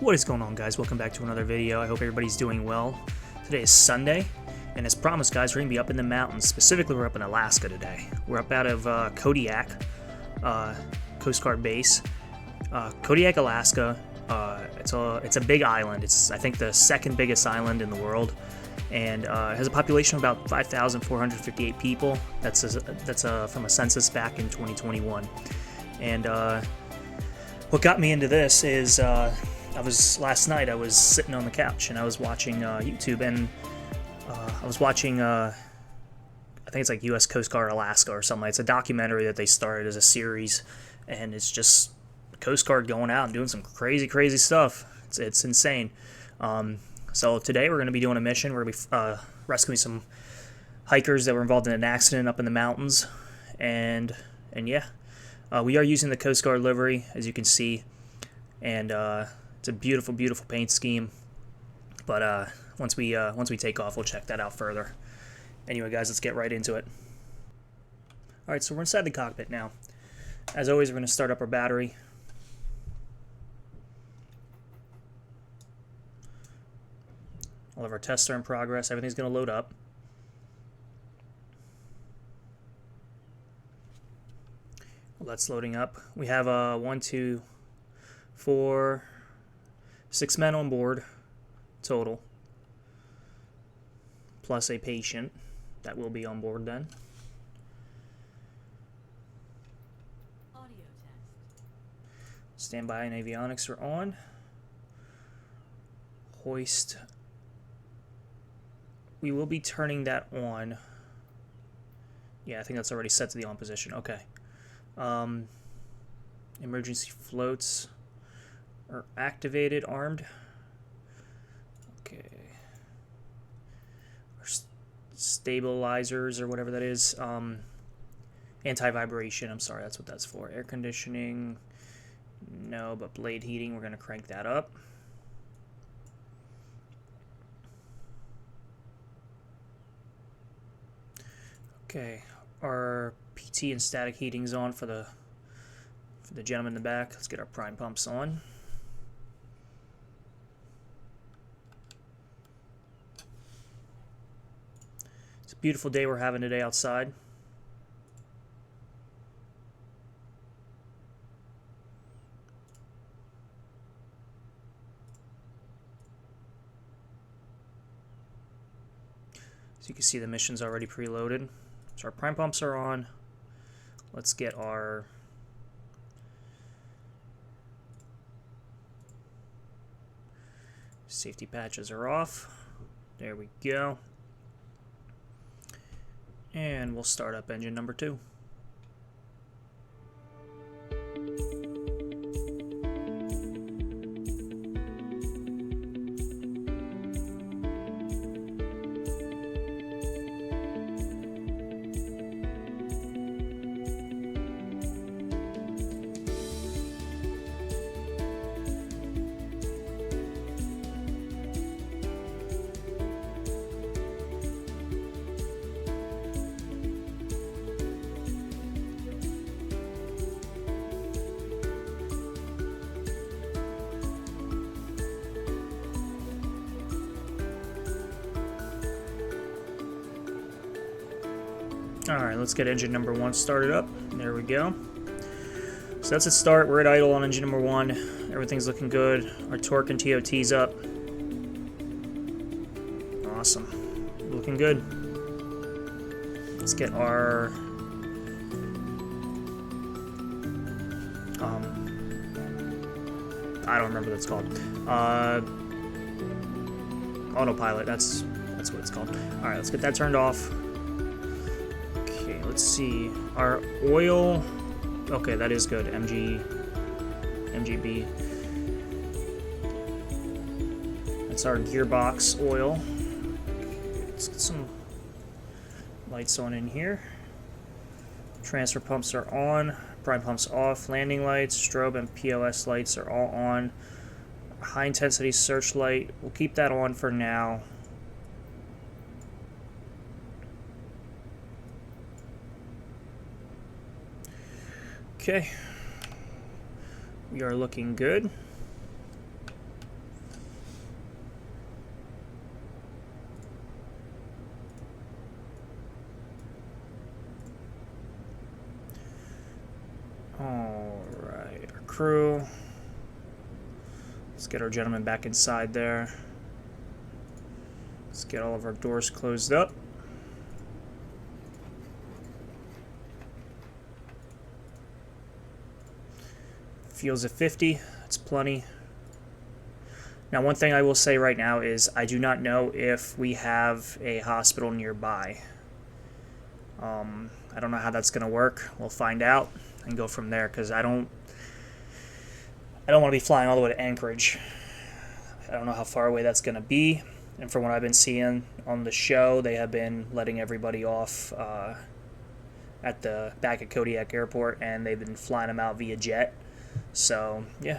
What is going on, guys? Welcome back to another video. I hope everybody's doing well. Today is Sunday, and as promised, guys, we're going to be up in the mountains. Specifically, we're up in Alaska today. We're up out of Kodiak Coast Guard base. Kodiak, Alaska. It's a big island. It's, I think, the second biggest island in the world, and it has a population of about 5,458 people. That's from a census back in 2021. And what got me into this is last night I was sitting on the couch and I was watching YouTube, and I was watching I think it's like US Coast Guard Alaska or something. It's a documentary that they started as a series, and it's just the Coast Guard going out and doing some crazy stuff. It's insane. So today we're going to be doing a mission. We're going to be rescuing some hikers that were involved in an accident up in the mountains, and yeah, we are using the Coast Guard livery, as you can see, and it's a beautiful paint scheme. But once we take off, we'll check that out further. Anyway, guys, let's get right into it. All right, so we're inside the cockpit now. As always, we're going to start up our battery. All of our tests are in progress. Everything's going to load up. Well, that's loading up. We have 1, 2, 4, 6 men on board total, plus a patient that will be on board then. Audio test. Standby and avionics are on. Hoist. We will be turning that on. Yeah, I think that's already set to the on position. Okay. Emergency floats are activated, armed. Okay. Our stabilizers, or whatever that is. Anti-vibration, I'm sorry, that's what that's for. Air conditioning, no, but blade heating, we're going to crank that up. Okay, our PT and static heating's on for the gentleman in the back. Let's get our prime pumps on. It's a beautiful day we're having today outside. So you can see the mission's already preloaded. So our prime pumps are on. Let's get our safety patches are off. There we go. And we'll start up engine number 2. Alright, let's get engine number 1 started up. There we go. So that's its start. We're at idle on engine number 1. Everything's looking good. Our torque and TOT's up. Awesome. Looking good. Let's get our I don't remember what it's called. Autopilot, that's what it's called. Alright, let's get that turned off. Let's see, our oil, okay, that is good, MGB. That's our gearbox oil. Let's get some lights on in here. Transfer pumps are on, prime pumps off, landing lights, strobe and POS lights are all on. High intensity searchlight, we'll keep that on for now. Okay, we are looking good. crew. Let's get our gentleman back inside there. Let's get all of our doors closed up. Fuel's at 50. That's plenty. Now, one thing I will say right now is I do not know if we have a hospital nearby. I don't know how that's going to work. We'll find out and go from there, because I don't want to be flying all the way to Anchorage. I don't know how far away that's going to be. And from what I've been seeing on the show, they have been letting everybody off at the back at Kodiak Airport, and they've been flying them out via jet. So, yeah.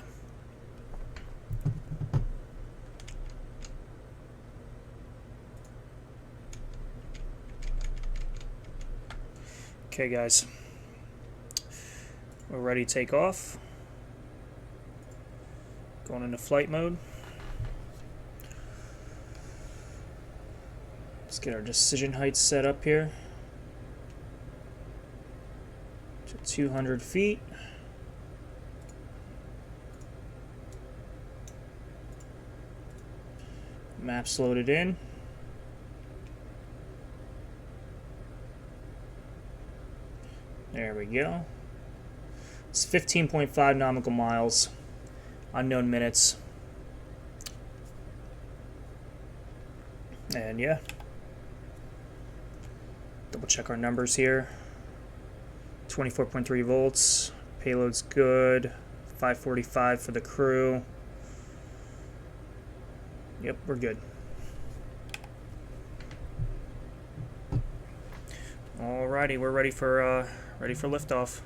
Okay, guys. We're ready to take off. Going into flight mode. Let's get our decision height set up here to 200 feet. Maps loaded in. There we go. It's 15.5 nautical miles. Unknown minutes. And yeah. Double check our numbers here. 24.3 volts. Payload's good. 545 for the crew. Yep, we're good. Alrighty, we're ready for liftoff.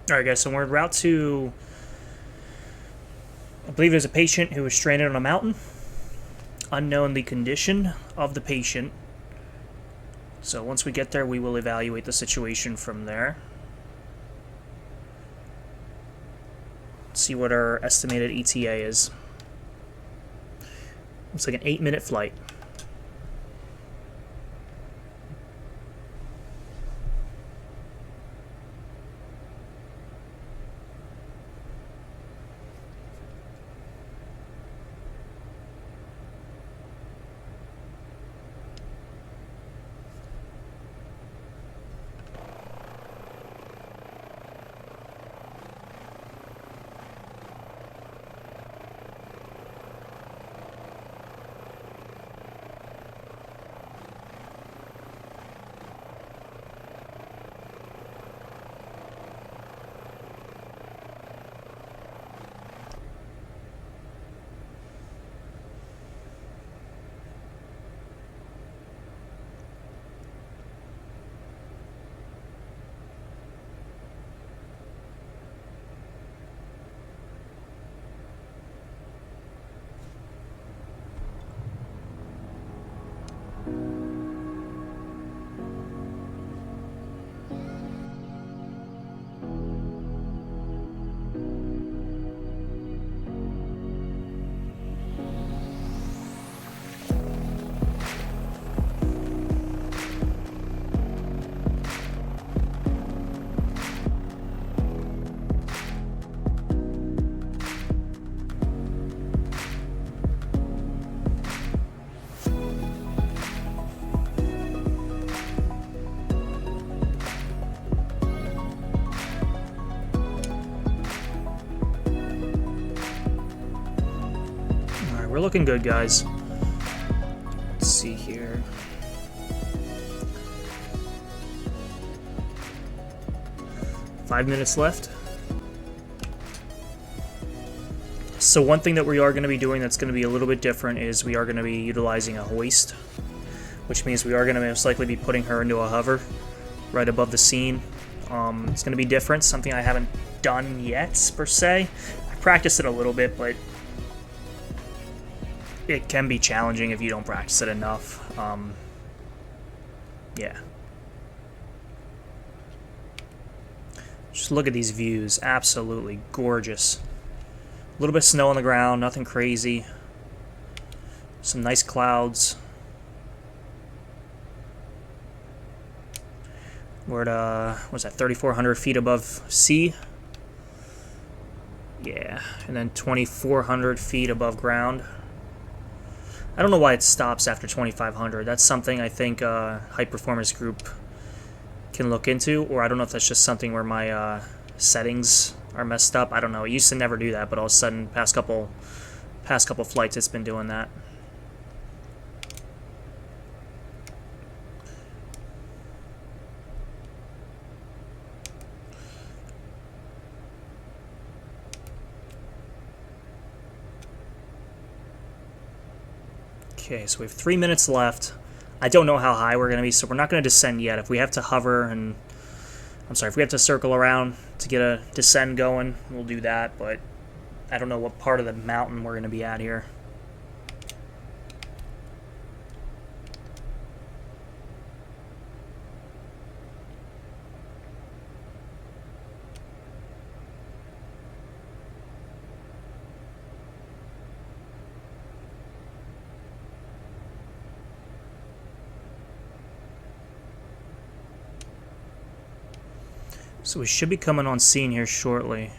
Alright guys, so we're en route to, I believe there's a patient who was stranded on a mountain. Unknown the condition of the patient. So once we get there, we will evaluate the situation from there. See what our estimated ETA is. Looks like an 8-minute flight. we're looking good, guys. Let's see here. Five minutes left. So one thing that we are going to be doing that's going to be a little bit different is we are going to be utilizing a hoist, which means we are going to most likely be putting her into a hover right above the scene. It's going to be different, something I haven't done yet, per se. I practiced it a little bit, but it can be challenging if you don't practice it enough. Yeah. Just look at these views. Absolutely gorgeous. A little bit of snow on the ground, nothing crazy. Some nice clouds. We're at, what's that, 3,400 feet above sea? Yeah, and then 2,400 feet above ground. I don't know why it stops after 2,500. That's something I think High Performance Group can look into, or I don't know if that's just something where my settings are messed up. I don't know. It used to never do that, but all of a sudden, past couple flights, it's been doing that. Okay, so we have 3 minutes left. I don't know how high we're going to be, so we're not going to descend yet. If we have to hover and... if we have to circle around to get a descend going, we'll do that, but I don't know what part of the mountain we're going to be at here. So we should be coming on scene here shortly.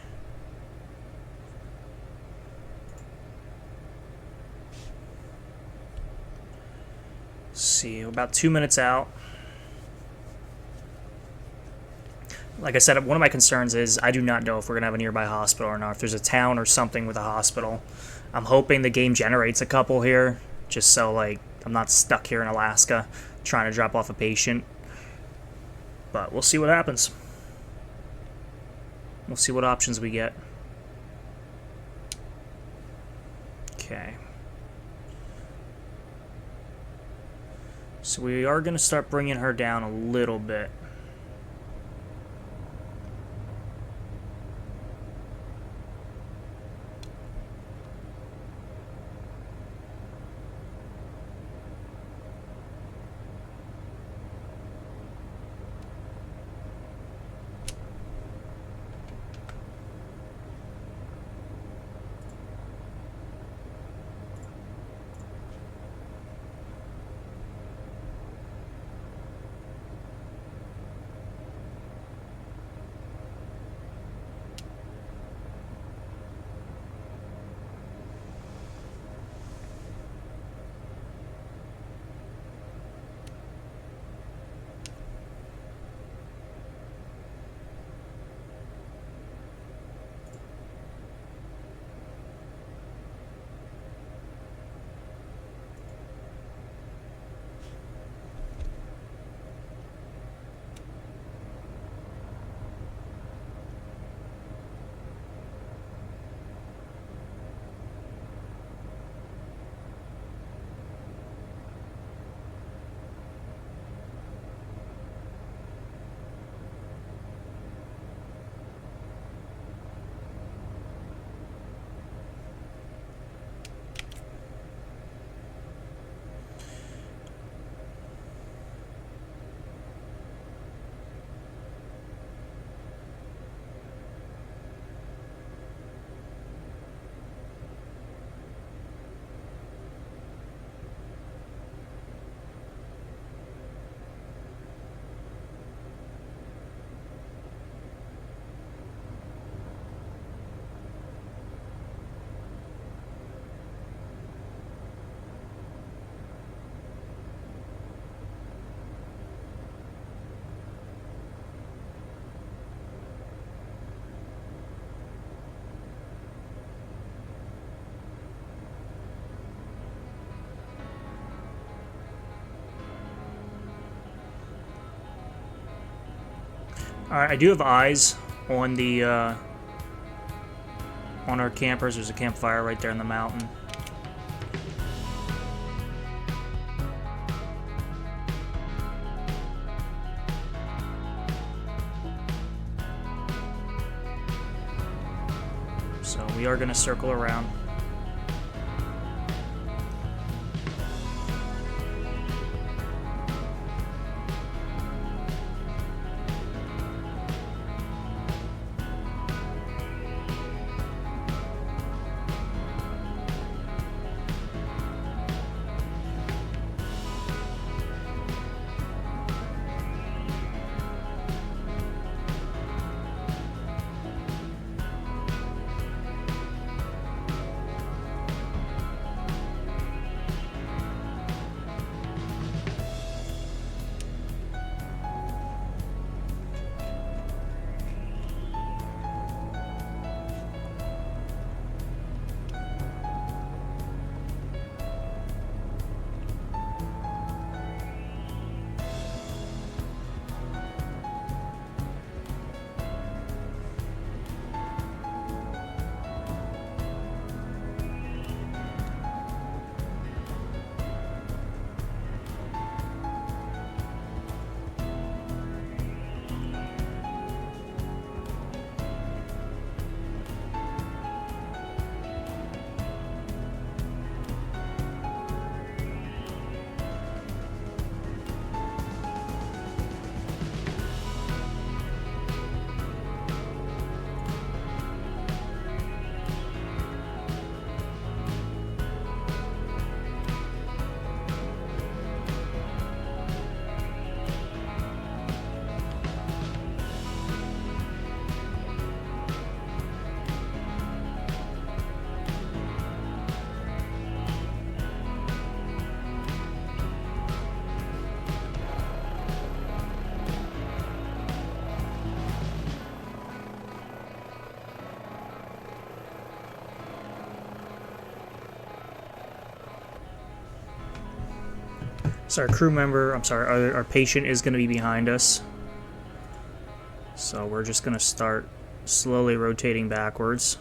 Let's see, we're about 2 minutes out. Like I said, one of my concerns is I do not know if we're going to have a nearby hospital or not, if there's a town or something with a hospital. I'm hoping the game generates a couple here, just so like I'm not stuck here in Alaska trying to drop off a patient. But we'll see what happens. We'll see what options we get. Okay. So we are going to start bringing her down a little bit. Alright, I do have eyes on the on our campers. There's a campfire right there in the mountain. So we are going to circle around. So our crew member, I'm sorry, our patient is going to be behind us. So we're just going to start slowly rotating backwards.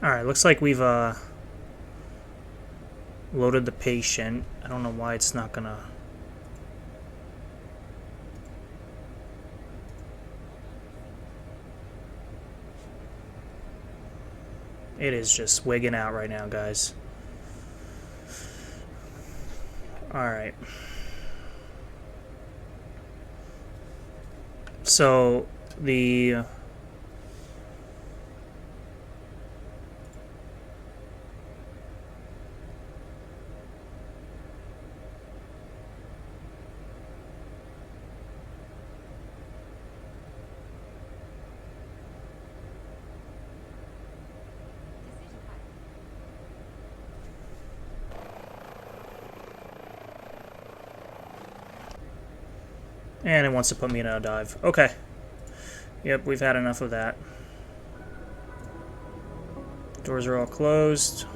Alright, looks like we've loaded the patient. I don't know why it's not gonna... It is just wigging out right now, guys. Alright. So, the... And it wants to put me in a dive. Okay. Yep, we've had enough of that. Doors are all closed.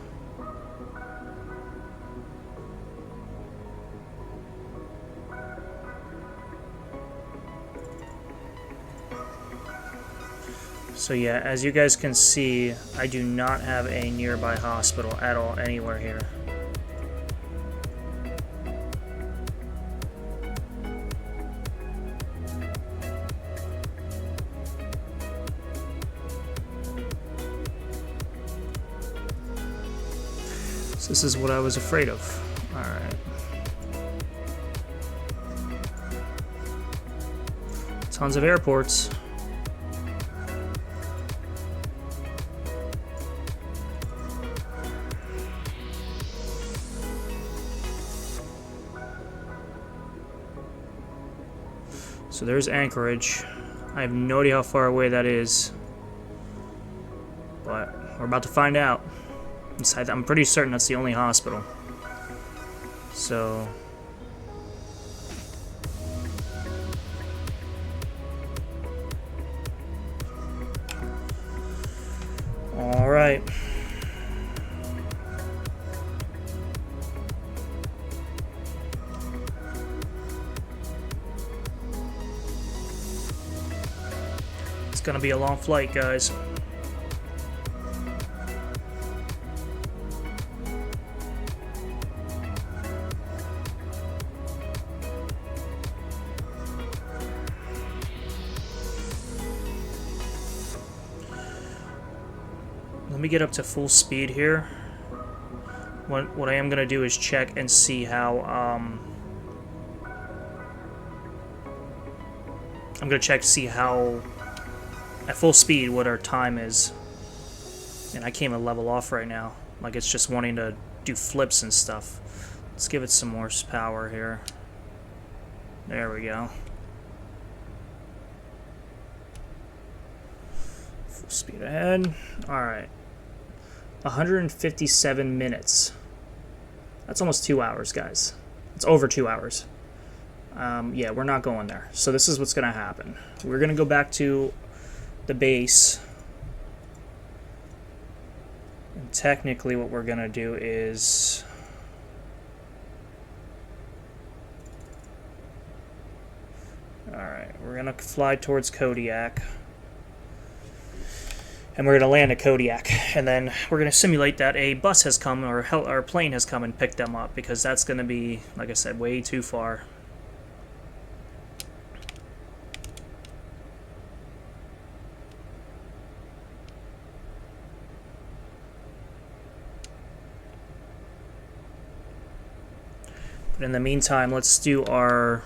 So yeah, as you guys can see, I do not have a nearby hospital at all anywhere here. So this is what I was afraid of. Alright. Tons of airports. So there's Anchorage. I have no idea how far away that is, but we're about to find out. I'm pretty certain that's the only hospital. So... Alright. It's gonna be a long flight, guys. Let me get up to full speed here. What I am gonna do is check and see how I'm gonna check to see how at full speed what our time is. And I can't even level off right now. Like it's just wanting to do flips and stuff. Let's give it some more power here. There we go. Full speed ahead. Alright. 157 minutes. That's almost 2 hours, guys. It's over 2 hours. Yeah, we're not going there. So this is what's going to happen. We're going to go back to the base. And technically what we're going to do is... Alright, we're going to fly towards Kodiak. And we're going to land at Kodiak. And then we're going to simulate that a bus has come, or a plane has come and picked them up. Because that's going to be, like I said, way too far. But in the meantime, let's do our...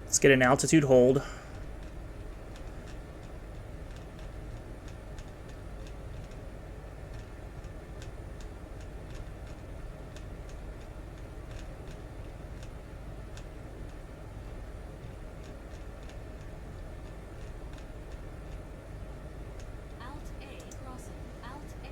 Let's get an altitude hold. Alt A crossing. Alt A.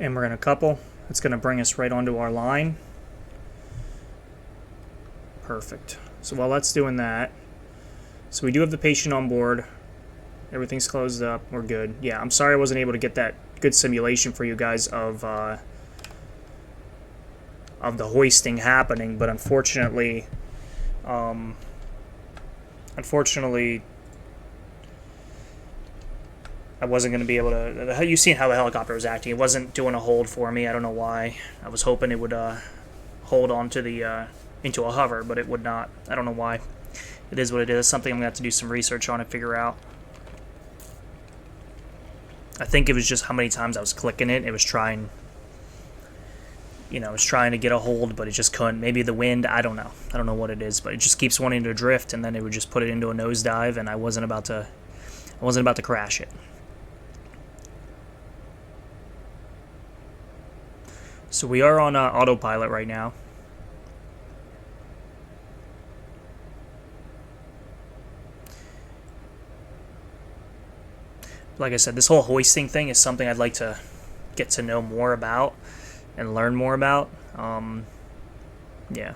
And we're going to couple. It's going to bring us right onto our line. Perfect. So while that's doing that, so we do have the patient on board. Everything's closed up. We're good. Yeah, I'm sorry I wasn't able to get that good simulation for you guys of the hoisting happening, but unfortunately, I wasn't going to be able to. You've seen how the helicopter was acting. It wasn't doing a hold for me. I don't know why. I was hoping it would hold on to the into a hover, but it would not. I don't know why. It is what it is. It's something I'm going to have to do some research on and figure out. I think it was just how many times I was clicking it. It was trying, it was trying to get a hold, but it just couldn't. Maybe the wind. I don't know. I don't know what it is, but it just keeps wanting to drift, and then it would just put it into a nosedive, and I wasn't about to crash it. So we are on autopilot right now. Like I said, this whole hoisting thing is something I'd like to get to know more about and learn more about. Yeah.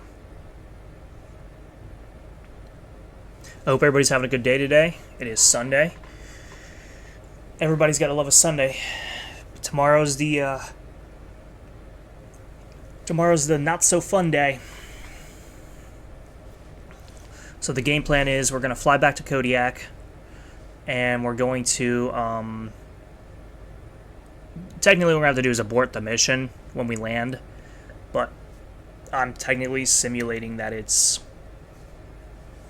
I hope everybody's having a good day today. It is Sunday. Everybody's got to love a Sunday. Tomorrow's the not so fun day. So the game plan is we're going to fly back to Kodiak, and we're going to technically what we're going to have to do is abort the mission when we land, but I'm technically simulating that it's,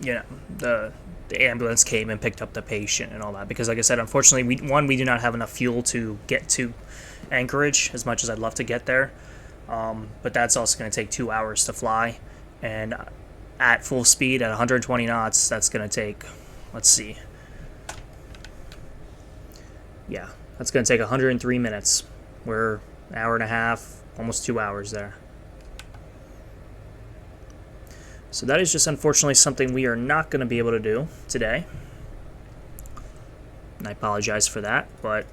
the ambulance came and picked up the patient and all that, because like I said, unfortunately, we do not have enough fuel to get to Anchorage as much as I'd love to get there. But that's also going to take 2 hours to fly, and at full speed at 120 knots, that's going to take, let's see, yeah, that's going to take 103 minutes. We're an hour and a half, almost 2 hours there. So that is just unfortunately something we are not going to be able to do today, and I apologize for that, but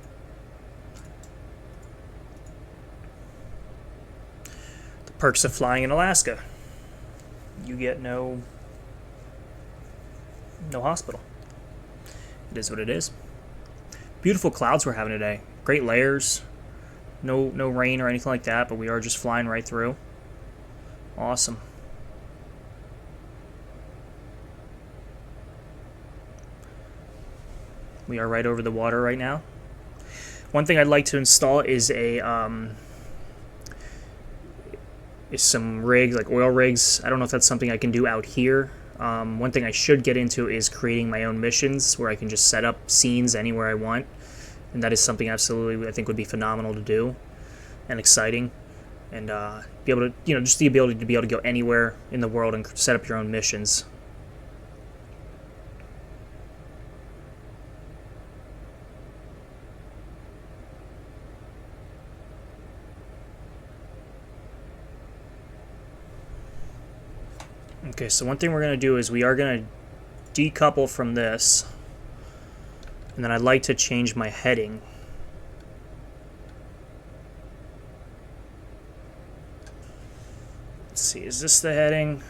perks of flying in Alaska. You get no hospital. It is what it is. Beautiful clouds we're having today. Great layers. No rain or anything like that, but we are just flying right through. Awesome. We are right over the water right now. One thing I'd like to install is some rigs, like oil rigs. I don't know if that's something I can do out here. One thing I should get into is creating my own missions where I can just set up scenes anywhere I want, and that is something absolutely I think would be phenomenal to do and exciting, and be able to, just the ability to be able to go anywhere in the world and set up your own missions. Okay, so one thing we're going to do is we are going to decouple from this, and then I'd like to change my heading. Let's see, is this the heading?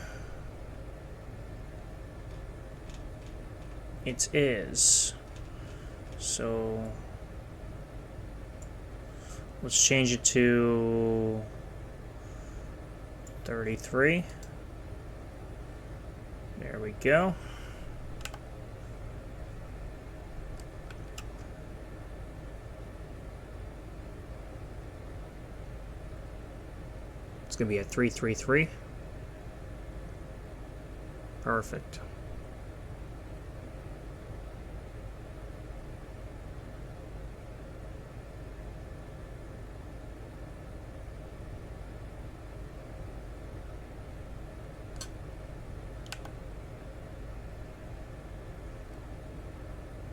It is. So let's change it to 33. There we go. It's going to be at 333. Perfect.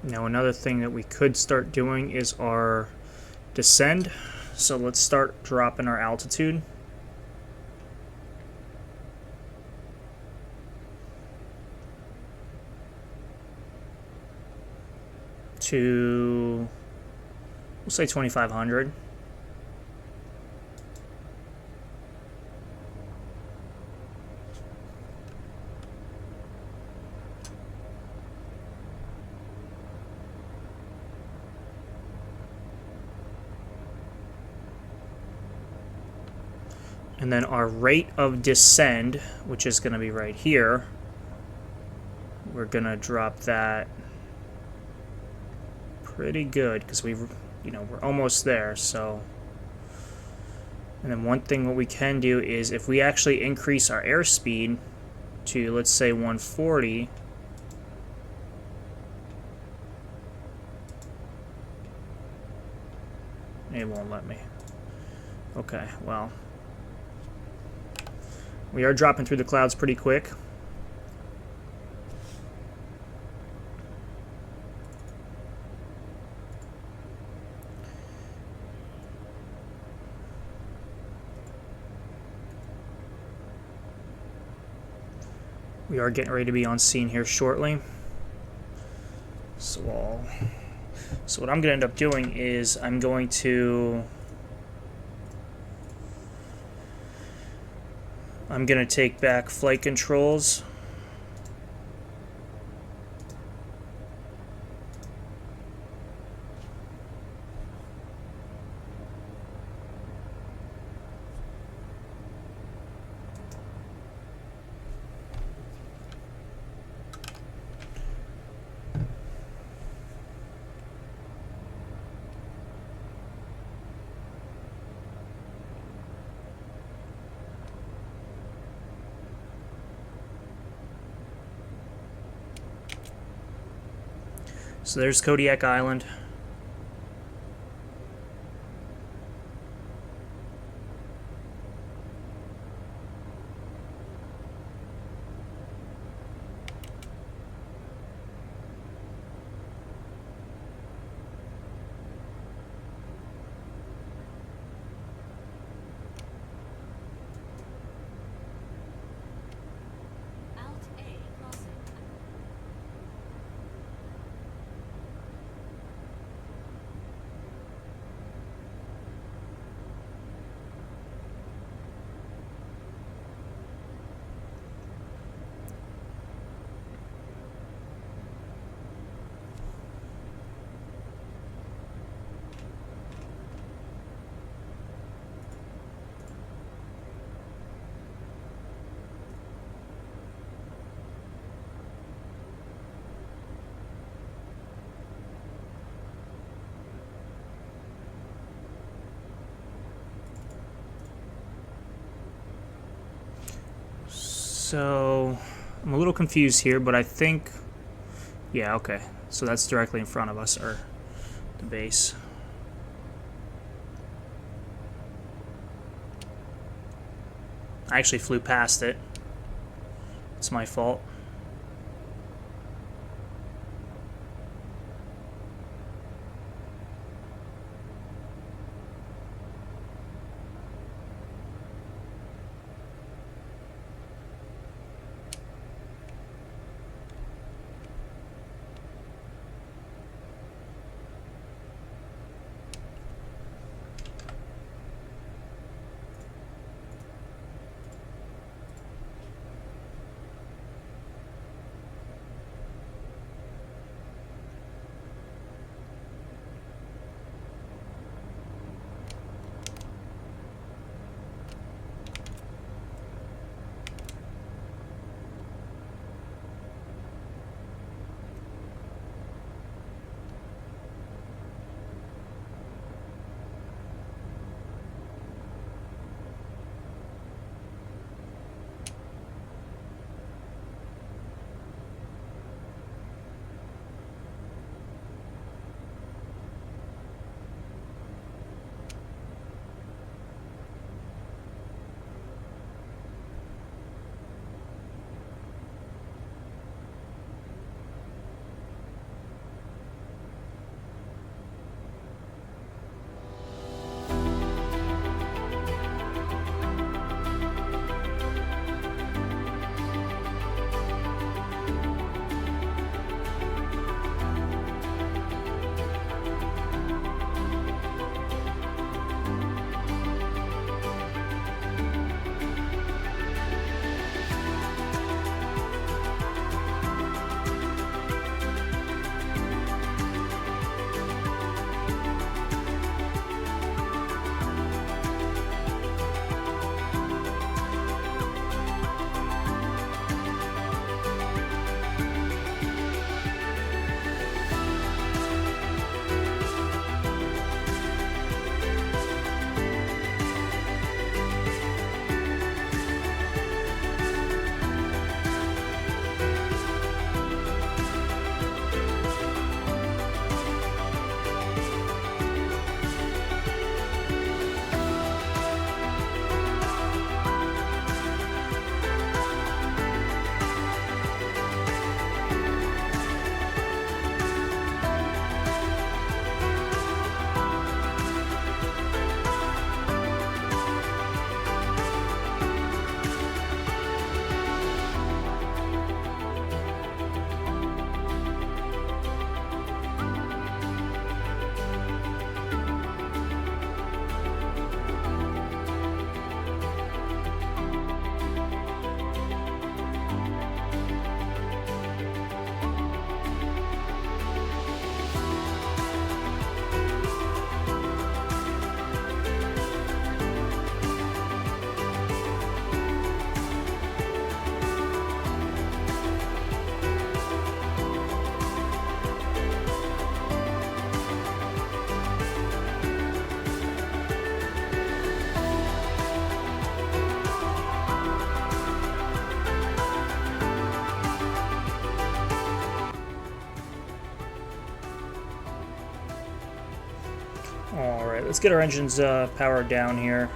Now another thing that we could start doing is our descend. So let's start dropping our altitude. To, we'll say 2,500. And then our rate of descend, which is going to be right here, we're going to drop that pretty good because we're almost there. So, and then one thing what we can do is if we actually increase our airspeed to, let's say, 140, it won't let me. Okay, well, we are dropping through the clouds pretty quick. We are getting ready to be on scene here shortly. So what I'm going to end up doing is I'm going to take back flight controls. So there's Kodiak Island. Alt A crossing. So I'm a little confused here, but I think, yeah, okay. So that's directly in front of us, or the base. I actually flew past it. It's my fault. Alright, let's get our engines powered down here.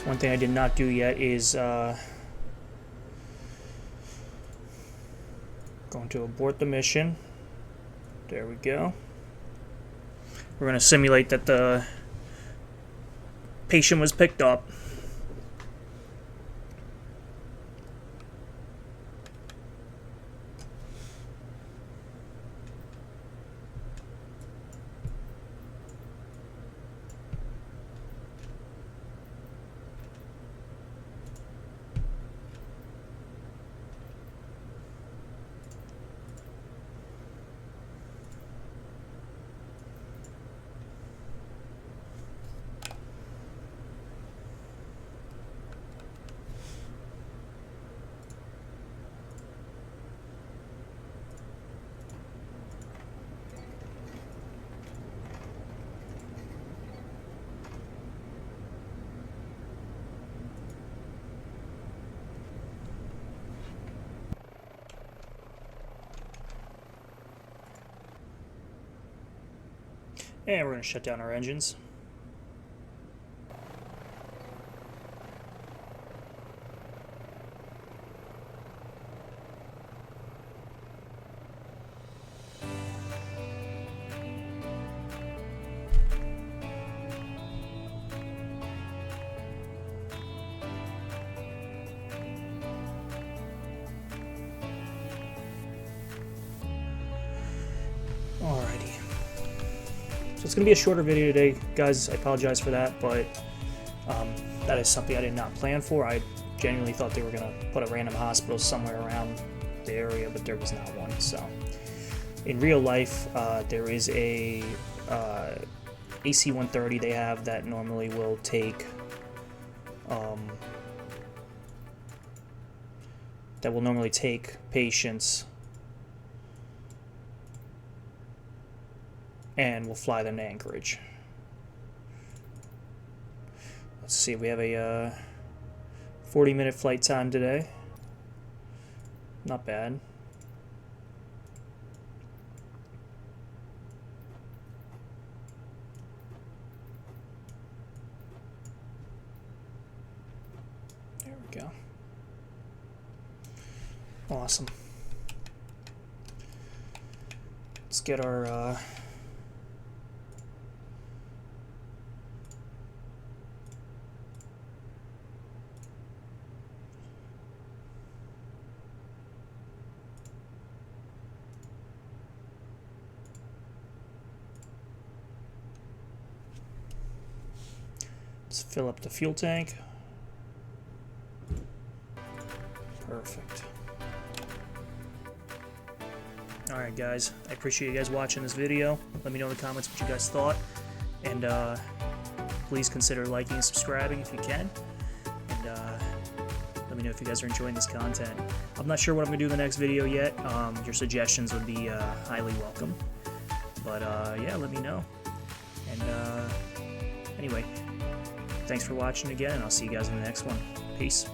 One thing I did not do yet is going to abort the mission. There we go. We're going to simulate that the patient was picked up. And we're going to shut down our engines. Alrighty. So it's going to be a shorter video today, guys. I apologize for that, but that is something I did not plan for. I genuinely thought they were going to put a random hospital somewhere around the area, but there was not one. So in real life, there is a AC-130 they have that normally will take patients and we'll fly them to Anchorage. Let's see, we have a 40-minute flight time today. Not bad. There we go. Awesome. Let's get our let's fill up the fuel tank. Perfect. Alright guys, I appreciate you guys watching this video. Let me know in the comments what you guys thought. And please consider liking and subscribing if you can. And let me know if you guys are enjoying this content. I'm not sure what I'm going to do in the next video yet. Your suggestions would be highly welcome. But yeah, let me know. And anyway, thanks for watching again, and I'll see you guys in the next one. Peace.